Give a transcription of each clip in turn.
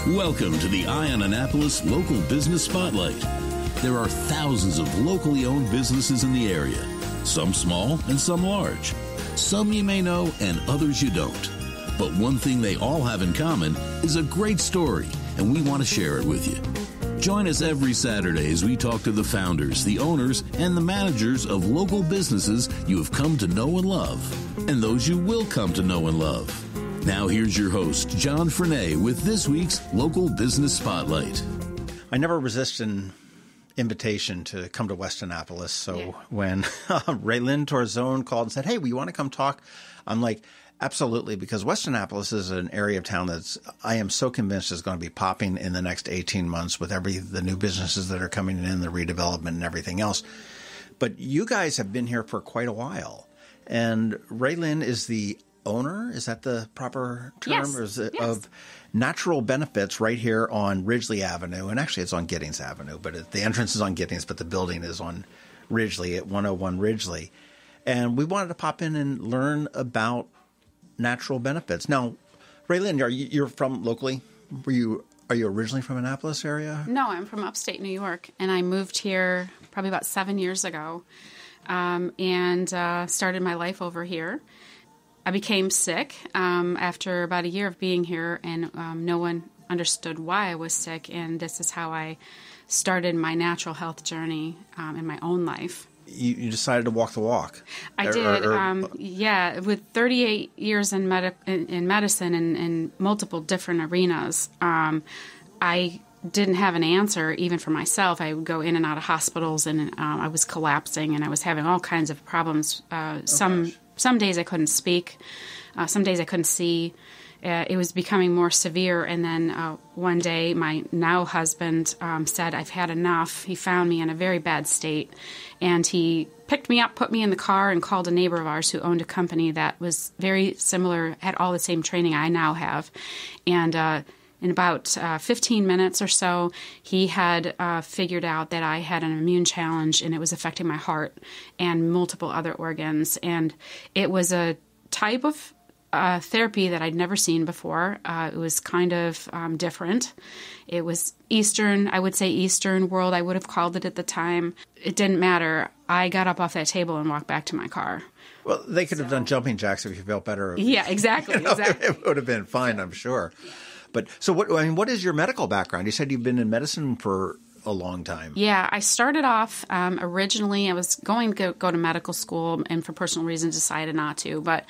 Welcome to the Annapolis Local Business Spotlight. There are thousands of locally owned businesses in the area, some small and some large. Some you may know and others you don't. But one thing they all have in common is a great story, and we want to share it with you. Join us every Saturday as we talk to the founders, the owners, and the managers of local businesses you have come to know and love, and those you will come to know and love. Now here's your host, John Frenay, with this week's Local Business Spotlight. I never resist an invitation to come to West Annapolis. So when Raelynn Torzone called and said, hey, we want to come talk, I'm like, absolutely, because West Annapolis is an area of town I am so convinced is going to be popping in the next 18 months with the new businesses that are coming in, the redevelopment and everything else. But you guys have been here for quite a while. And Raelynn is the owner, is that the proper term? Yes. Or is it Yes. of Natural Benefits right here on Ridgely Avenue. And actually it's on Giddings Avenue, but the entrance is on Giddings, but the building is on Ridgely at 101 Ridgely. And we wanted to pop in and learn about Natural Benefits. Now, Raelynn, you're from locally? Are you originally from Annapolis area? No, I'm from upstate New York, and I moved here probably about 7 years ago, and started my life over here. I became sick after about a year of being here, and no one understood why I was sick, and this is how I started my natural health journey in my own life. You decided to walk the walk. I did. With 38 years in medicine in multiple different arenas, I didn't have an answer even for myself. I would go in and out of hospitals, and I was collapsing, and I was having all kinds of problems. Some days I couldn't speak. Some days I couldn't see. It was becoming more severe, and then one day my now husband said, I've had enough. He found me in a very bad state, and he picked me up, put me in the car, and called a neighbor of ours who owned a company that was very similar, had all the same training I now have. And in about 15 minutes or so, he had figured out that I had an immune challenge, and it was affecting my heart and multiple other organs. And it was a type of therapy that I'd never seen before. It was kind of different. It was Eastern world, I would have called it at the time. It didn't matter. I got up off that table and walked back to my car. Well, they could have done jumping jacks if you felt better. Yeah, exactly. Exactly. It would have been fine, I'm sure. Yeah. But so what is your medical background? You said you've been in medicine for a long time. Yeah, I started off originally, I was going to go to medical school, and for personal reasons decided not to. But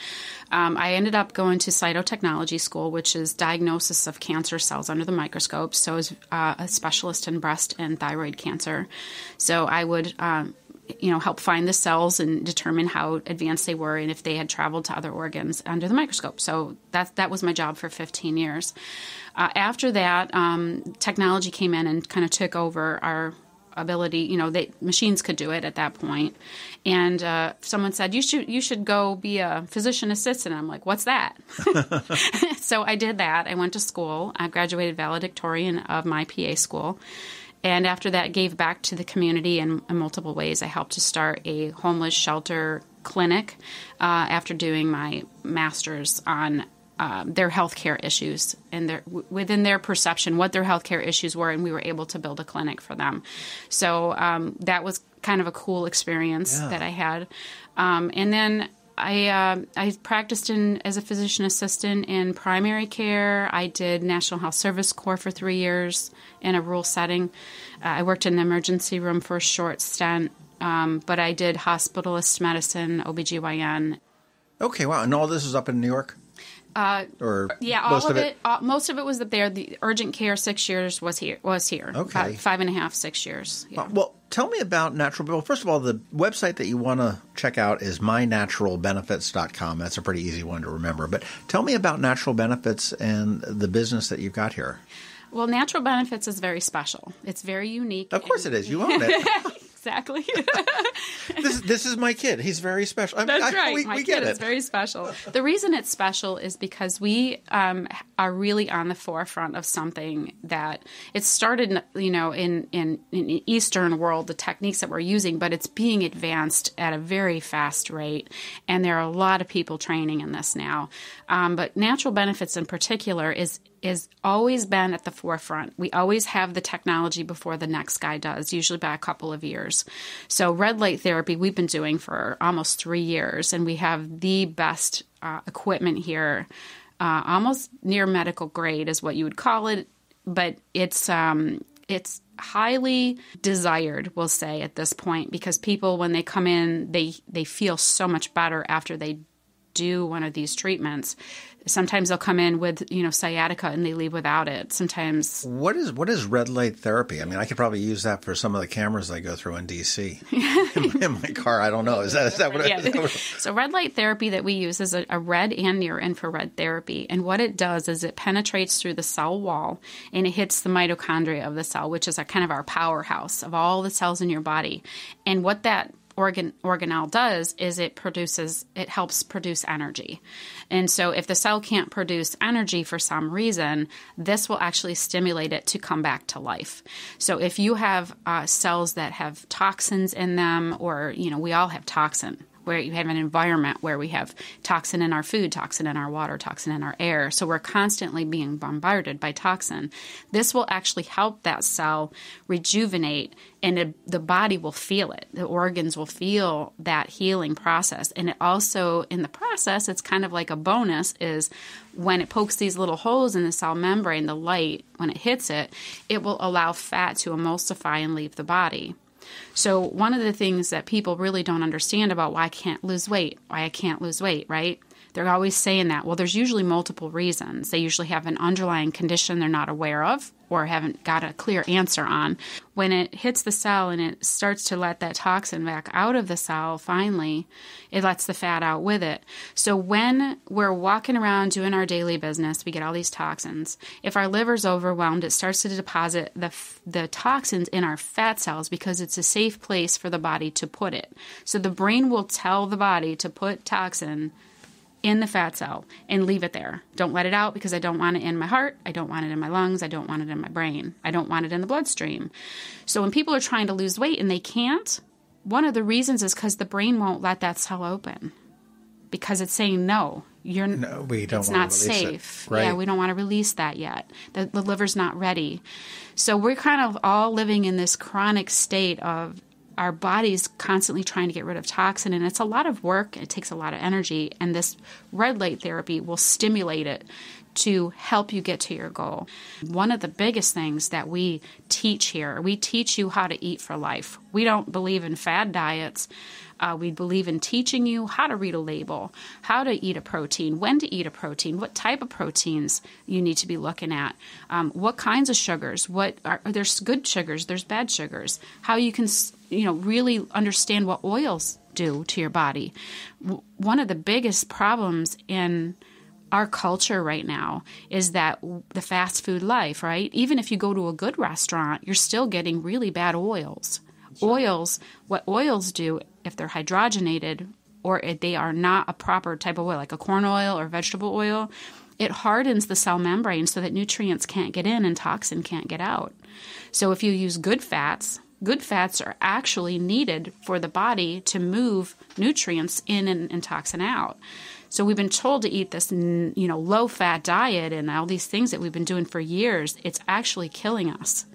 I ended up going to cytotechnology school, which is diagnosis of cancer cells under the microscope. So I was a specialist in breast and thyroid cancer. So I would help find the cells and determine how advanced they were and if they had traveled to other organs under the microscope. So that was my job for 15 years. After that, technology came in and kind of took over our ability. Machines could do it at that point. And someone said, you should go be a physician assistant. I'm like, what's that? So I did that. I went to school. I graduated valedictorian of my PA school. And after that, gave back to the community in multiple ways. I helped to start a homeless shelter clinic after doing my master's on their healthcare issues and within their perception, what their healthcare issues were, and we were able to build a clinic for them. So that was kind of a cool experience that I had. And then I practiced as a physician assistant in primary care. I did National Health Service Corps for 3 years in a rural setting. I worked in the emergency room for a short stint, but I did hospitalist medicine, OBGYN. Okay, wow. And all this is up in New York? Most of it was up there. The urgent care 6 years was here. Okay. About 5.5, 6 years. Yeah. Well, tell me about Natural. Well, first of all, the website that you want to check out is mynaturalbenefits.com. That's a pretty easy one to remember. But tell me about Natural Benefits and the business that you've got here. Well, Natural Benefits is very special. It's very unique. Of course it is. You own it. Exactly. This is my kid. He's very special. That's right. My kid is very special. The reason it's special is because we are really on the forefront of something that it started, in the Eastern world, the techniques that we're using, but it's being advanced at a very fast rate. And there are a lot of people training in this now. But Natural Benefits in particular is is always been at the forefront. We always have the technology before the next guy does, usually by a couple of years. So red light therapy we've been doing for almost 3 years, and we have the best equipment here, almost near medical grade is what you would call it, but it's highly desired, we'll say, at this point, because people, when they come in, they feel so much better after they do one of these treatments. Sometimes they'll come in with, sciatica and they leave without it. Sometimes. What is red light therapy? I mean, I could probably use that for some of the cameras I go through in DC in my car. I don't know. Is that what it is? So red light therapy that we use is a red and near infrared therapy. And what it does is it penetrates through the cell wall and it hits the mitochondria of the cell, which is kind of our powerhouse of all the cells in your body. And what that organelle does is it helps produce energy. And so if the cell can't produce energy for some reason, this will actually stimulate it to come back to life. So if you have cells that have toxins in them, or, we all have toxin, where you have an environment where we have toxin in our food, toxin in our water, toxin in our air. So we're constantly being bombarded by toxin. This will actually help that cell rejuvenate, and the body will feel it. The organs will feel that healing process. And it also, in the process, it's kind of like a bonus, is when it pokes these little holes in the cell membrane, the light, when it hits it, it will allow fat to emulsify and leave the body. So one of the things that people really don't understand about why I can't lose weight, right? They're always saying that. Well, there's usually multiple reasons. They usually have an underlying condition they're not aware of or haven't got a clear answer on. When it hits the cell and it starts to let that toxin back out of the cell, finally, it lets the fat out with it. So when we're walking around doing our daily business, we get all these toxins. If our liver's overwhelmed, it starts to deposit the toxins in our fat cells because it's a safe place for the body to put it. So the brain will tell the body to put toxin in the fat cell and leave it there. Don't let it out because I don't want it in my heart. I don't want it in my lungs. I don't want it in my brain. I don't want it in the bloodstream. So when people are trying to lose weight and they can't, one of the reasons is because the brain won't let that cell open because it's saying, no, we don't it's not safe. Right. Yeah, we don't want to release that yet. The liver's not ready. So we're kind of all living in this chronic state of our body's constantly trying to get rid of toxin, and it's a lot of work. It takes a lot of energy, and this red light therapy will stimulate it to help you get to your goal. One of the biggest things that we teach here, we teach you how to eat for life. We don't believe in fad diets. We believe in teaching you how to read a label, how to eat a protein, when to eat a protein, what type of proteins you need to be looking at, what kinds of sugars, there's good sugars, there's bad sugars, how you can really understand what oils do to your body. One of the biggest problems in our culture right now is that the fast food life, right? Even if you go to a good restaurant, you're still getting really bad oils. What oils do, if they're hydrogenated or if they are not a proper type of oil, like a corn oil or vegetable oil, it hardens the cell membrane so that nutrients can't get in and toxin can't get out. So if you use good fats are actually needed for the body to move nutrients in and toxin out. So we've been told to eat this, low-fat diet and all these things that we've been doing for years. It's actually killing us.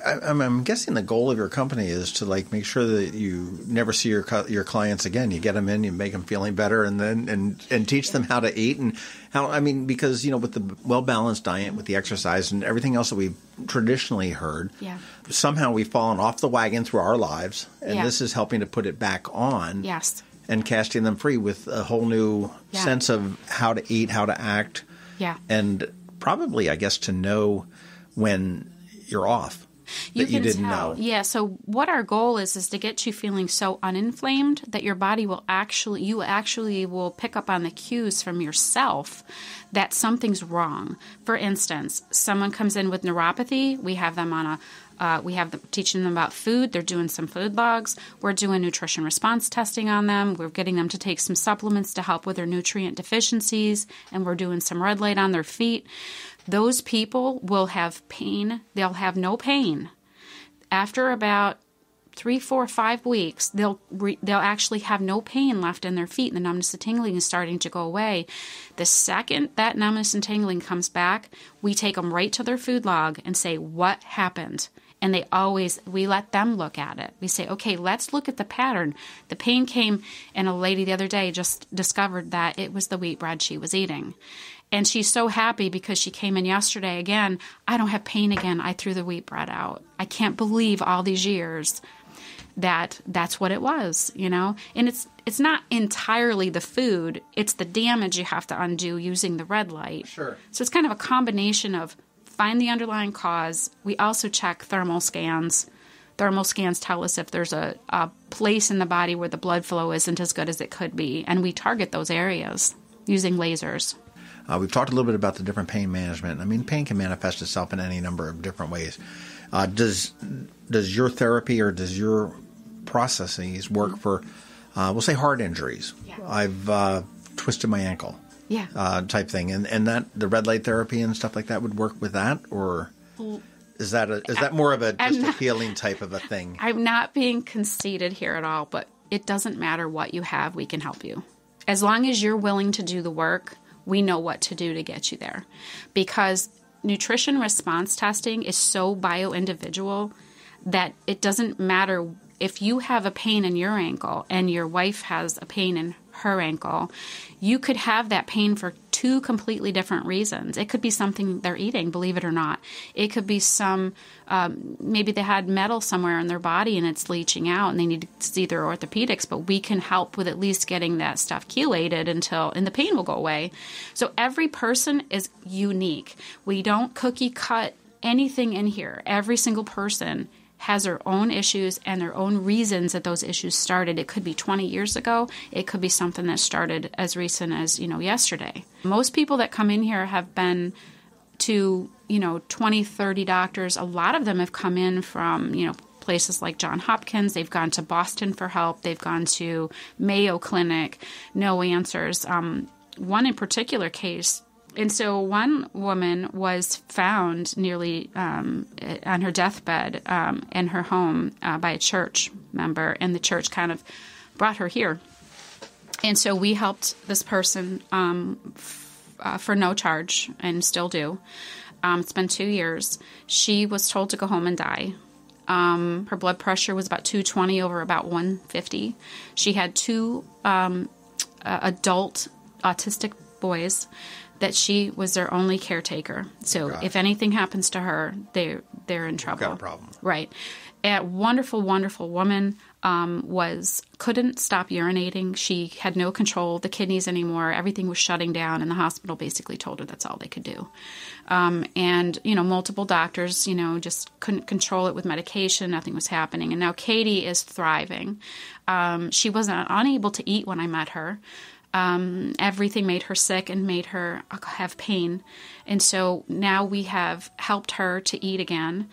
I'm guessing the goal of your company is to make sure that you never see your clients again. You get them in, you make them feeling better, and then and teach them how to eat and how. I mean, because with the well-balanced diet, with the exercise and everything else that we've traditionally heard, somehow we've fallen off the wagon through our lives, and this is helping to put it back on. Yes. And casting them free with a whole new sense of how to eat, how to act, and probably, I guess, to know when you're off. You didn't know. Yeah. So what our goal is to get you feeling so uninflamed that your body will you actually will pick up on the cues from yourself that something's wrong. For instance, someone comes in with neuropathy. We have them on teaching them about food. They're doing some food logs. We're doing nutrition response testing on them. We're getting them to take some supplements to help with their nutrient deficiencies, and we're doing some red light on their feet. Those people will have pain. They'll have no pain. After about 3, 4, 5 weeks, they'll actually have no pain left in their feet, and the numbness and tingling is starting to go away. The second that numbness and tingling comes back, we take them right to their food log and say, what happened? And we let them look at it. We say, okay, let's look at the pattern. The pain came, and a lady the other day just discovered that it was the wheat bread she was eating. And she's so happy because she came in yesterday again. I don't have pain again. I threw the wheat bread out. I can't believe all these years that's what it was, And it's not entirely the food. It's the damage you have to undo using the red light. Sure. So it's kind of a combination of find the underlying cause. We also check thermal scans. Thermal scans tell us if there's a place in the body where the blood flow isn't as good as it could be. And we target those areas using lasers. We've talked a little bit about the different pain management. I mean, pain can manifest itself in any number of different ways. Does your therapy or does your processes work for, we'll say, heart injuries? Yeah. I've twisted my ankle, type thing, and that the red light therapy and stuff like that would work with that, or is that more of a healing type of a thing? I'm not being conceited here at all, but it doesn't matter what you have. We can help you as long as you're willing to do the work. We know what to do to get you there, because nutrition response testing is so bio-individual that it doesn't matter if you have a pain in your ankle and your wife has a pain in her ankle. You could have that pain for 2 completely different reasons. It could be something they're eating, believe it or not. It could be maybe they had metal somewhere in their body and it's leaching out and they need to see their orthopedics, but we can help with at least getting that stuff chelated and the pain will go away. So every person is unique. We don't cookie cut anything in here. Every single person has their own issues and their own reasons that those issues started. It could be 20 years ago. It could be something that started as recent as, yesterday. Most people that come in here have been to, 20, 30 doctors. A lot of them have come in from, places like Johns Hopkins. They've gone to Boston for help. They've gone to Mayo Clinic. No answers. One in particular case. And so one woman was found nearly on her deathbed in her home by a church member, and the church kind of brought her here. And so we helped this person for no charge and still do. It's been 2 years. She was told to go home and die. Her blood pressure was about 220 over about 150. She had 2 adult autistic boys that she was their only caretaker. So if anything happens to her, they're in trouble. Got a problem. Right. A wonderful, wonderful woman couldn't stop urinating. She had no control of the kidneys anymore. Everything was shutting down, and the hospital basically told her that's all they could do. And multiple doctors, just couldn't control it with medication. Nothing was happening. And now Katie is thriving. She wasn't unable to eat when I met her. Everything made her sick and made her have pain. And so now we have helped her to eat again.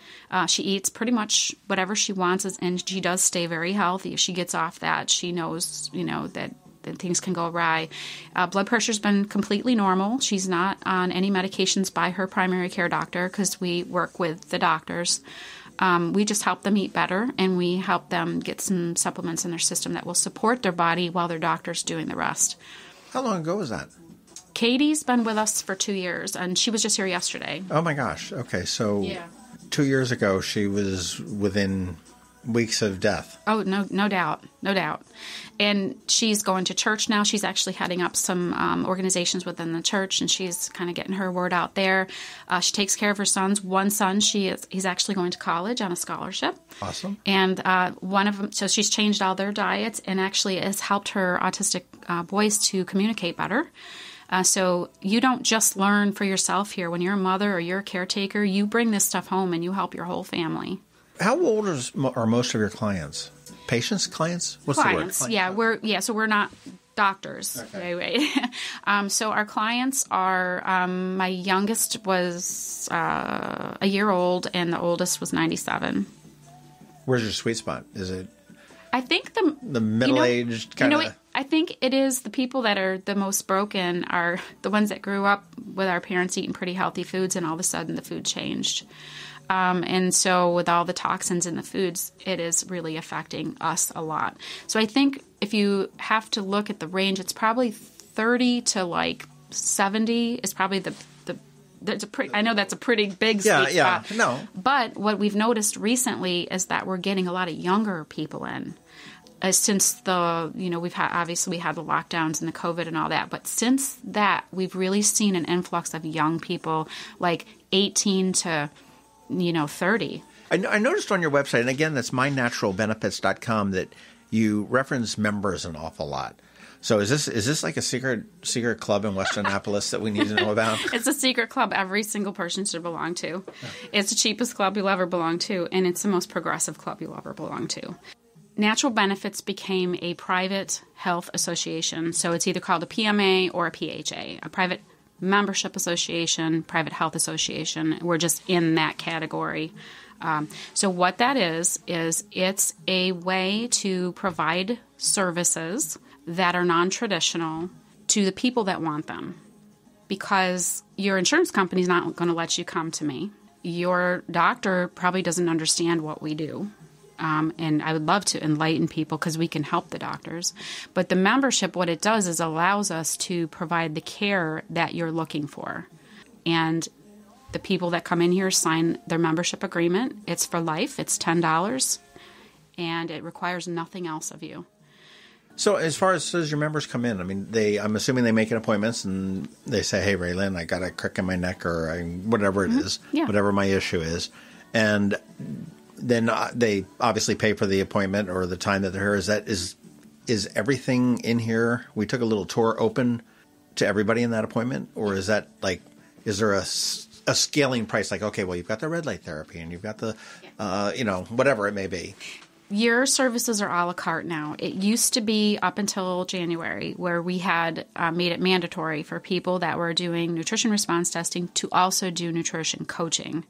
She eats pretty much whatever she wants, and she does stay very healthy. If she gets off that, she knows, that things can go awry. Blood pressure's been completely normal. She's not on any medications by her primary care doctor because we work with the doctors. We just help them eat better, and we help them get some supplements in their system that will support their body while their doctor's doing the rest. How long ago was that? Katie's been with us for 2 years, and she was just here yesterday. Oh, my gosh. Okay, so 2 years ago, she was within weeks of death. Oh, no doubt. And she's going to church now. She's actually heading up some organizations within the church, and she's kind of getting her word out there. She takes care of her sons. One son, he's actually going to college on a scholarship. Awesome. And one of them, so she's changed all their diets and actually has helped her autistic boys to communicate better. So you don't just learn for yourself here. When you're a mother or you're a caretaker, you bring this stuff home and you help your whole family. How old are most of your clients? Patients, clients? What's clients, the word? Clients. So we're not doctors. Okay. Right. So our clients are, my youngest was a year old and the oldest was 97. Where's your sweet spot? Is it I think the middle-aged kind of... I think it is the people that are the most broken are the ones that grew up with our parents eating pretty healthy foods, and all of a sudden the food changed. And so with all the toxins in the foods, it is really affecting us a lot. So I think if you have to look at the range, it's probably 30 to like 70 is probably I know that's a pretty big sweet spot. No. But what we've noticed recently is that we're getting a lot of younger people in. Since we had the lockdowns and the COVID and all that, but since that, we've really seen an influx of young people, like 18 to 30. I noticed on your website, and again, that's mynaturalbenefits.com, that you reference members an awful lot. So is this like a secret club in West Annapolis that we need to know about? It's a secret club every single person should belong to. It's the cheapest club you'll ever belong to, and it's the most progressive club you'll ever belong to. Natural Benefits became a private health association, so it's either called a PMA or a PHA, a private membership association, private health association. We're just in that category. So what that is it's a way to provide services that are non-traditional to the people that want them. Because your insurance company is not going to let you come to me. Your doctor probably doesn't understand what we do. And I would love to enlighten people because we can help the doctors. But the membership, what it does is allows us to provide the care that you're looking for. And the people that come in here sign their membership agreement. It's for life. It's $10. And it requires nothing else of you. So as far as your members come in, I mean, I'm assuming they make an appointments and they say, hey, Raelynn, I got a crick in my neck or whatever it is, whatever my issue is. And then they obviously pay for the appointment or the time that they're here. Is everything in here? We took a little tour open to everybody in that appointment, or is that like, is there a scaling price? Like, okay, well, you've got the red light therapy and you've got the, whatever it may be. Your services are a la carte now. It used to be up until January where we had made it mandatory for people that were doing nutrition response testing to also do nutrition coaching.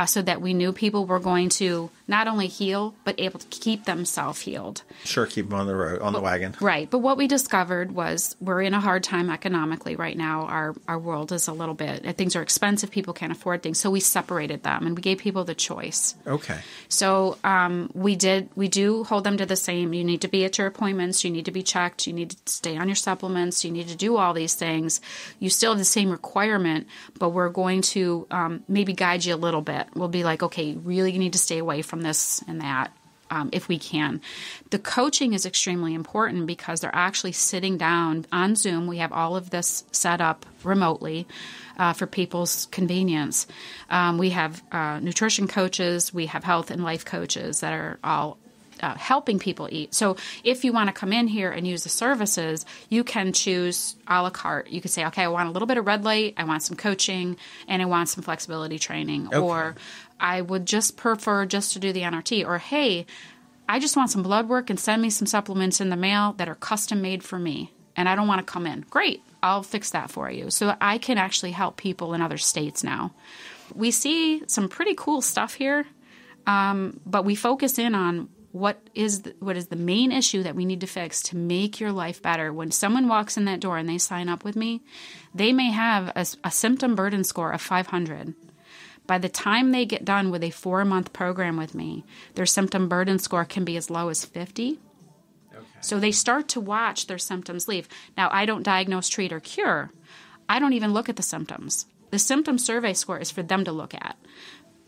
So that we knew people were going to not only heal, but able to keep themselves healed. Sure, keep them on the road, on the wagon. Right. But what we discovered was we're in a hard time economically right now. Our world is a little bit, things are expensive. People can't afford things. So we separated them and we gave people the choice. Okay. So we do hold them to the same. You need to be at your appointments. You need to be checked. You need to stay on your supplements. You need to do all these things. You still have the same requirement, but we're going to maybe guide you a little bit. We'll be like, okay, you really need to stay away from this and that if we can. The coaching is extremely important because they're actually sitting down on Zoom. We have all of this set up remotely for people's convenience. We have nutrition coaches. We have health and life coaches that are all helping people eat. So if you want to come in here and use the services, you can choose a la carte. You could say, okay, I want a little bit of red light, I want some coaching, and I want some flexibility training. Okay. Or I would just prefer just to do the NRT. Or, hey, I just want some blood work and send me some supplements in the mail that are custom made for me, and I don't want to come in. Great, I'll fix that for you. So I can actually help people in other states now. We see some pretty cool stuff here, but we focus in on what is the main issue that we need to fix to make your life better. When someone walks in that door and they sign up with me, they may have a symptom burden score of 500. By the time they get done with a 4-month program with me, their symptom burden score can be as low as 50. Okay. So they start to watch their symptoms leave. Now, I don't diagnose, treat, or cure. I don't even look at the symptoms. The symptom survey score is for them to look at.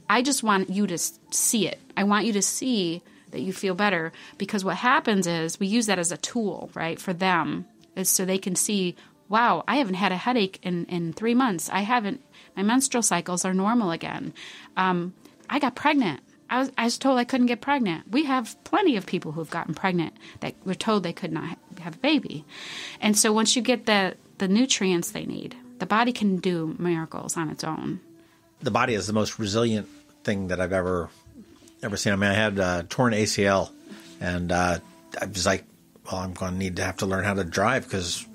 I just want you to see it. I want you to see that you feel better, because what happens is we use that as a tool, right, for them, is so they can see, wow, I haven't had a headache in 3 months. My menstrual cycles are normal again. I got pregnant. I was told I couldn't get pregnant. We have plenty of people who've gotten pregnant that were told they could not have a baby. And so once you get the nutrients they need, the body can do miracles on its own. The body is the most resilient thing that I've ever seen. I mean, I had a torn ACL, and I was like, well, I'm going to have to learn how to drive, because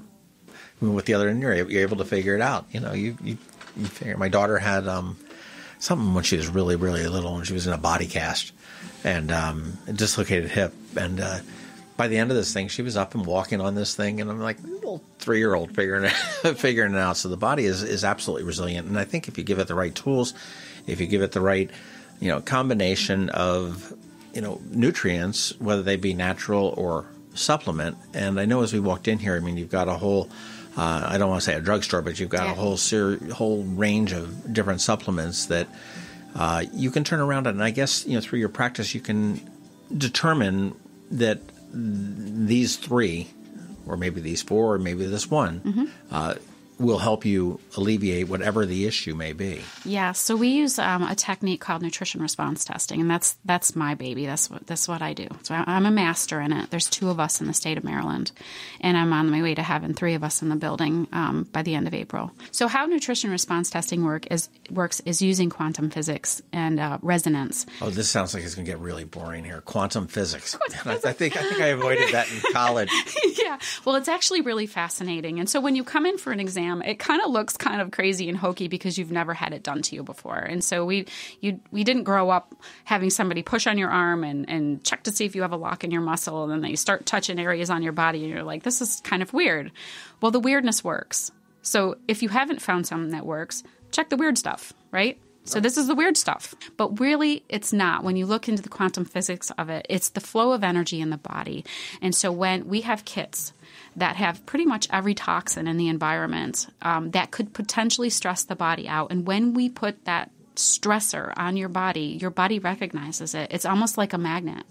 with the other injury, you're able to figure it out. You figure. My daughter had something when she was really, really little, and she was in a body cast and a dislocated hip. And by the end of this thing, she was up and walking on this thing, and I'm like, little 3-year-old figuring it out. So the body is absolutely resilient, and I think if you give it the right tools, if you give it the right, combination of, nutrients, whether they be natural or supplement. And I know as we walked in here, I mean, you've got a whole, I don't want to say a drugstore, but you've got a whole range of different supplements that you can turn around. And I guess, through your practice, you can determine that these 3, or maybe these 4, or maybe this one, will help you alleviate whatever the issue may be. Yeah, so we use a technique called nutrition response testing, and that's my baby. That's what I do. So I'm a master in it. There's 2 of us in the state of Maryland, and I'm on my way to having 3 of us in the building by the end of April. So how nutrition response testing works is using quantum physics and resonance. Oh, this sounds like it's going to get really boring here. Quantum physics. I think I avoided that in college. Yeah, well, it's actually really fascinating. And so when you come in for an exam, it kind of looks kind of crazy and hokey because you've never had it done to you before. And so we didn't grow up having somebody push on your arm and check to see if you have a lock in your muscle, and then they start touching areas on your body, and you're like, this is kind of weird. Well, the weirdness works. So if you haven't found something that works, check the weird stuff, right? So this is the weird stuff. But really, it's not. When you look into the quantum physics of it, it's the flow of energy in the body. And so when we have kits that have pretty much every toxin in the environment that could potentially stress the body out, and when we put that stressor on your body recognizes it. It's almost like a magnet.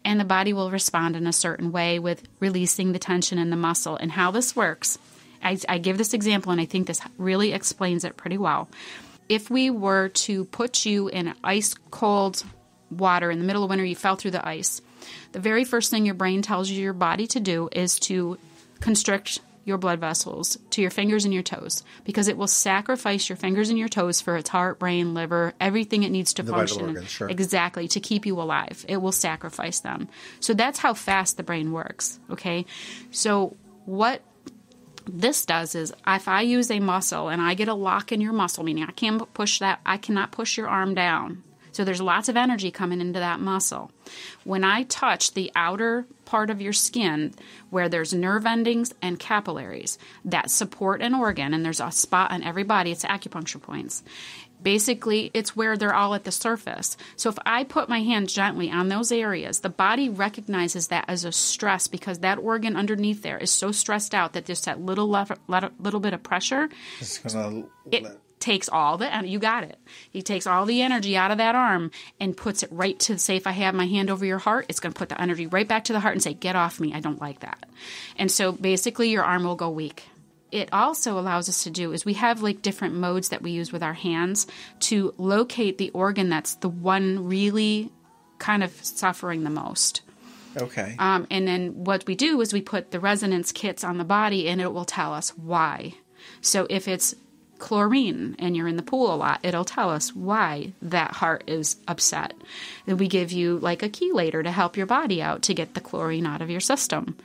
And the body will respond in a certain way with releasing the tension in the muscle. And how this works, I give this example, and I think this really explains it pretty well. If we were to put you in ice-cold water in the middle of winter, you fell through the ice, the very first thing your brain tells your body to do is to constrict your blood vessels to your fingers and your toes, because it will sacrifice your fingers and your toes for its heart, brain, liver, everything it needs to function. Organs, sure. Exactly, to keep you alive. It will sacrifice them. So that's how fast the brain works, okay? So what this does is, if I use a muscle and I get a lock in your muscle, meaning I cannot push your arm down. So there's lots of energy coming into that muscle. When I touch the outer part of your skin where there's nerve endings and capillaries that support an organ, and there's a spot on every body, it's acupuncture points. Basically, it's where they're all at the surface. So if I put my hand gently on those areas, the body recognizes that as a stress, because that organ underneath there is so stressed out that just that little bit of pressure, takes all the, you got it. He takes all the energy out of that arm and puts it right to, say, if I have my hand over your heart, it's going to put the energy right back to the heart and say, get off me, I don't like that. And so basically your arm will go weak. It also allows us to do is we have like different modes that we use with our hands to locate the organ that's the one really kind of suffering the most. Okay. And then what we do is we put the resonance kits on the body, and it will tell us why. So if it's chlorine and you're in the pool a lot, it'll tell us why that heart is upset. Then we give you like a chelator to help your body out to get the chlorine out of your system.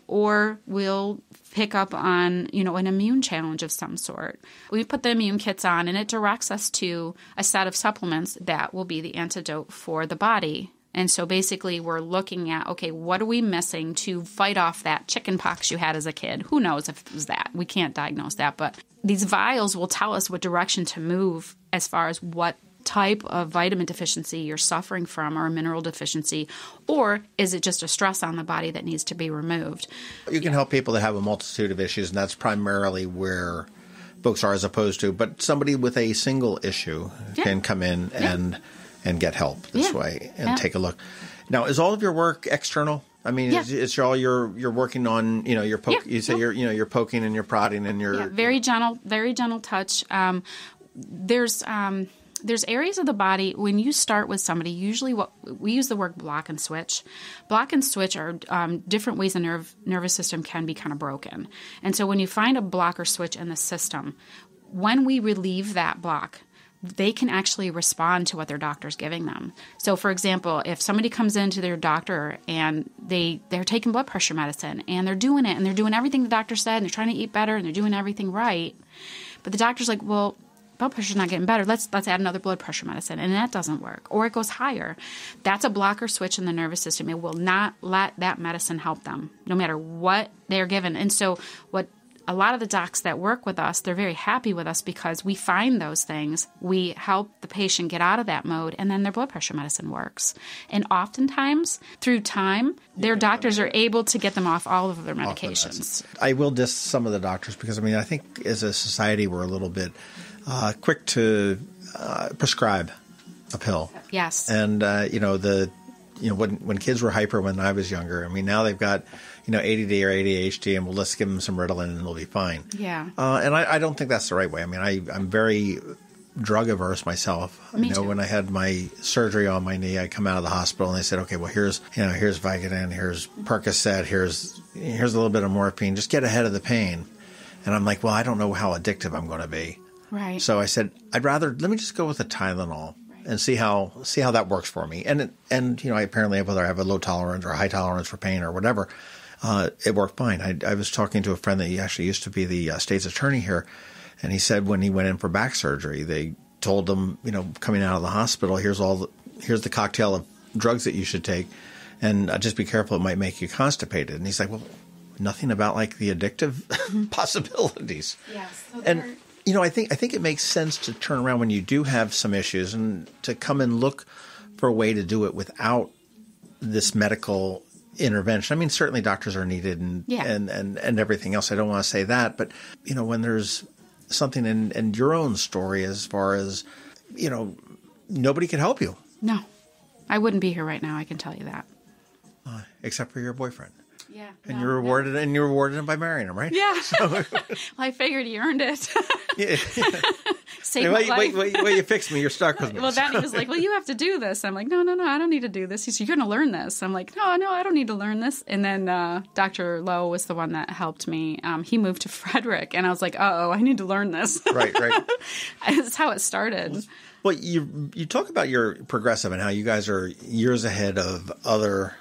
Or we'll pick up on, an immune challenge of some sort. We put the immune kits on, and it directs us to a set of supplements that will be the antidote for the body. And so basically we're looking at, okay, what are we missing to fight off that chicken pox you had as a kid? Who knows if it was that? We can't diagnose that. But these vials will tell us what direction to move as far as what type of vitamin deficiency you're suffering from, or a mineral deficiency, or is it just a stress on the body that needs to be removed? You can help people that have a multitude of issues, and that's primarily where folks are, as opposed to, but somebody with a single issue can come in and get help this way and take a look. Now, is all of your work external? I mean, it's all you're working on, you're you say you're poking and you're prodding and you're very gentle touch. There's areas of the body when you start with somebody, usually what we use the word block and switch. Block and switch are different ways the nervous system can be kind of broken. And so when you find a block or switch in the system, when we relieve that block, they can actually respond to what their doctor's giving them. So, for example, if somebody comes into their doctor and they're taking blood pressure medicine and they're doing it and they're doing everything the doctor said and they're trying to eat better and they're doing everything right, but the doctor's like, well, blood pressure's not getting better. Let's add another blood pressure medicine, and that doesn't work. Or it goes higher. That's a blocker switch in the nervous system. It will not let that medicine help them, no matter what they're given. And so what a lot of the docs that work with us, they're very happy with us because we find those things. We help the patient get out of that mode, and then their blood pressure medicine works. And oftentimes, through time, their doctors are able to get them off all of their medications. I will diss some of the doctors because, I think as a society, we're a little bit quick to prescribe a pill. Yes. And, when kids were hyper when I was younger, now they've got, ADD or ADHD, and let's give them some Ritalin and it'll be fine. Yeah. And I don't think that's the right way. I'm very drug averse myself. Me too. When I had my surgery on my knee, I come out of the hospital and they said, okay, well, here's Vicodin, here's Percocet, here's a little bit of morphine, just get ahead of the pain. And I'm like, well, I don't know how addictive I'm going to be. Right. So I said, let me just go with the Tylenol and see how that works for me. And I apparently, whether I have a low tolerance or a high tolerance for pain or whatever, it worked fine. I was talking to a friend that actually used to be the state's attorney here, and he said when he went in for back surgery, they told him, coming out of the hospital, here's the cocktail of drugs that you should take, and just be careful, it might make you constipated. And he's like, well, nothing about like the addictive possibilities. Yes. So and I think it makes sense to turn around when you do have some issues and to come and look for a way to do it without this medical intervention. Certainly doctors are needed and everything else. I don't want to say that, but when there's something in your own story as far as, nobody can help you. No, I wouldn't be here right now. I can tell you that. Except for your boyfriend. Yeah. And you rewarded him by marrying him, right? Yeah. So, well, I figured he earned it. Yeah. Saved my life. Wait, you fixed me. You're stuck with me. Well, then he was like, well, you have to do this. I'm like, no, I don't need to do this. He said, you're going to learn this. I'm like, no, I don't need to learn this. And then Dr. Lowe was the one that helped me. He moved to Frederick, and I was like, I need to learn this. Right. That's how it started. Well, you talk about your progressive and how you guys are years ahead of other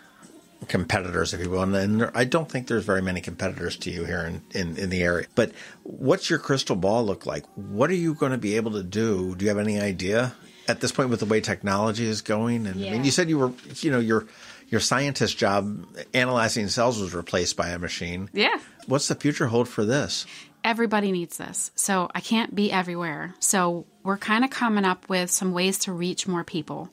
competitors, if you will, and I don't think there's very many competitors to you here in the area. But what's your crystal ball look like? What are you going to be able to do? Do you have any idea at this point with the way technology is going? And you said you were, your scientist job analyzing cells was replaced by a machine. Yeah. What's the future hold for this? Everybody needs this. So I can't be everywhere. So we're kind of coming up with some ways to reach more people.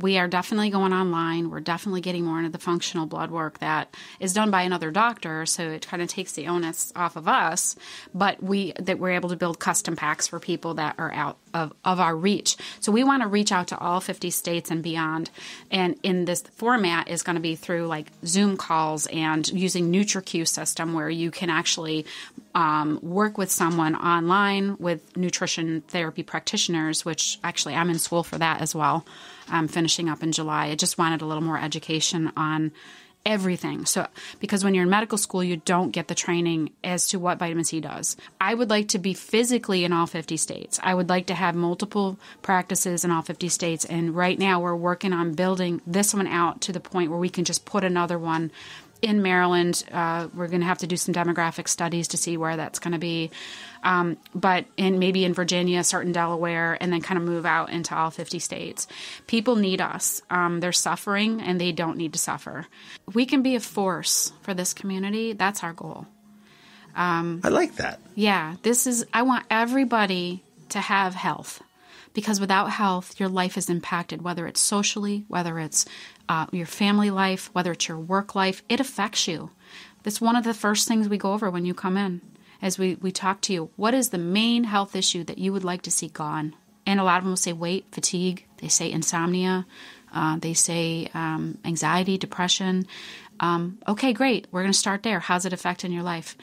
We are definitely going online. We're definitely getting more into the functional blood work that is done by another doctor, so it kind of takes the onus off of us. But we're able to build custom packs for people that are out of our reach. So we want to reach out to all 50 states and beyond. And in this format is going to be through like Zoom calls and using NutriQ system, where you can actually work with someone online with nutrition therapy practitioners, which actually I'm in school for that as well. I'm finishing up in July. I just wanted a little more education on everything. So, because when you're in medical school, you don't get the training as to what vitamin C does. I would like to be physically in all 50 states. I would like to have multiple practices in all 50 states. And right now we're working on building this one out to the point where we can just put another one in Maryland. We're going to have to do some demographic studies to see where that's going to be. But maybe in Virginia, start in Delaware, and then kind of move out into all 50 states. People need us. They're suffering, and they don't need to suffer. We can be a force for this community. That's our goal. I like that. Yeah. I want everybody to have health. Because without health, your life is impacted, whether it's socially, whether it's your family life, whether it's your work life. It affects you. That's one of the first things we go over when you come in, as we talk to you. What is the main health issue that you would like to see gone? And a lot of them will say weight, fatigue. They say insomnia. They say anxiety, depression. Okay, great. We're going to start there. How's it affecting your life?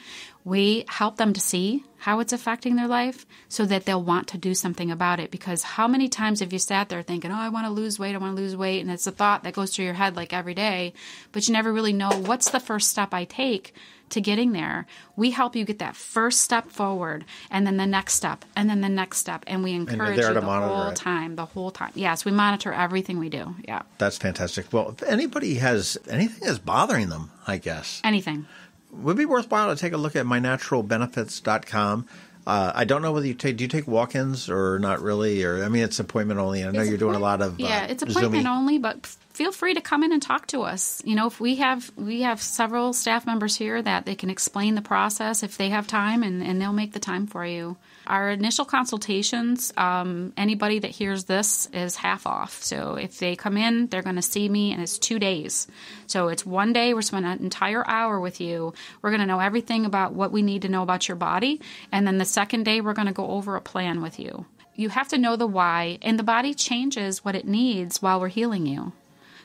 We help them to see how it's affecting their life so that they'll want to do something about it. Because how many times have you sat there thinking, I want to lose weight, and it's a thought that goes through your head like every day, but you never really know what's the first step I take to getting there. We help you get that first step forward, and then the next step, and then the next step, and we encourage you the whole time. Yes, we monitor everything we do. Yeah. That's fantastic. Well, if anybody has anything that's bothering them, I guess. Anything. Would be worthwhile to take a look at mynaturalbenefits.com. I don't know whether do you take walk-ins or not really, or I mean it's appointment only. I know you're doing a lot of it's appointment only, but feel free to come in and talk to us. If we have several staff members here that they can explain the process if they have time, and they'll make the time for you. Our initial consultations, anybody that hears this is half off. So if they come in, they're going to see me, and it's 2 days. So it's 1 day. We're spending an entire hour with you. We're going to know everything about what we need to know about your body. And then the second day, we're going to go over a plan with you. You have to know the why, and the body changes what it needs while we're healing you.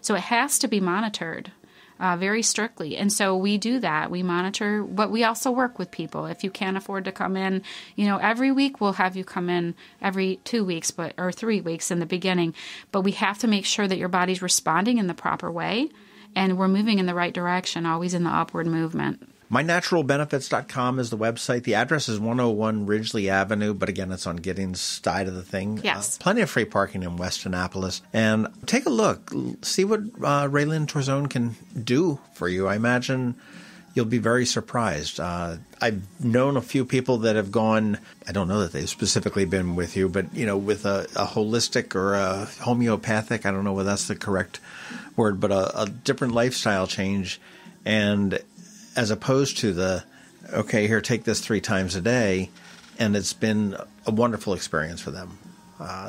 So it has to be monitored very strictly. And so we do that. We monitor, but we also work with people. If you can't afford to come in, every week we'll have you come in every 2 weeks, or 3 weeks in the beginning. But we have to make sure that your body's responding in the proper way, and we're moving in the right direction, always in the upward movement. MyNaturalBenefits.com is the website. The address is 101 Ridgely Avenue, but again, it's on Giddings' side of the thing. Yes. Plenty of free parking in West Annapolis. And take a look. See what Raelynn Torzone can do for you. I imagine you'll be very surprised. I've known a few people that have gone, I don't know that they've specifically been with you, but, with a holistic or a homeopathic, I don't know whether that's the correct word, but a different lifestyle change. And as opposed to okay, here, take this 3 times a day, and it's been a wonderful experience for them.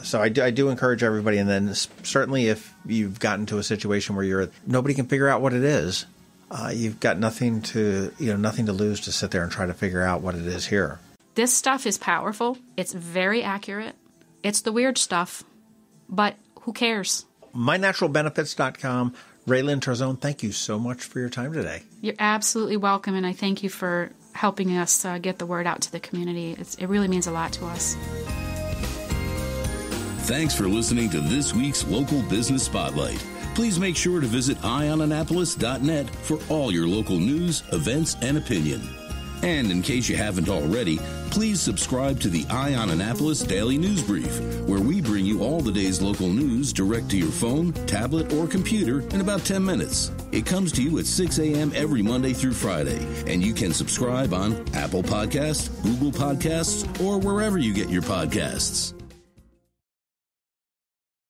So I do encourage everybody, and then certainly if you've gotten to a situation where nobody can figure out what it is, you've got nothing to lose to sit there and try to figure out what it is here. This stuff is powerful. It's very accurate. It's the weird stuff, but who cares? MyNaturalBenefits.com. Raelynn Torzone, thank you so much for your time today. You're absolutely welcome, and I thank you for helping us get the word out to the community. It really means a lot to us. Thanks for listening to this week's Local Business Spotlight. Please make sure to visit eyeonannapolis.net for all your local news, events, and opinion. And in case you haven't already, please subscribe to the Eye on Annapolis Daily News Brief, where we bring you all the day's local news direct to your phone, tablet, or computer in about 10 minutes. It comes to you at 6 a.m. every Monday through Friday, and you can subscribe on Apple Podcasts, Google Podcasts, or wherever you get your podcasts.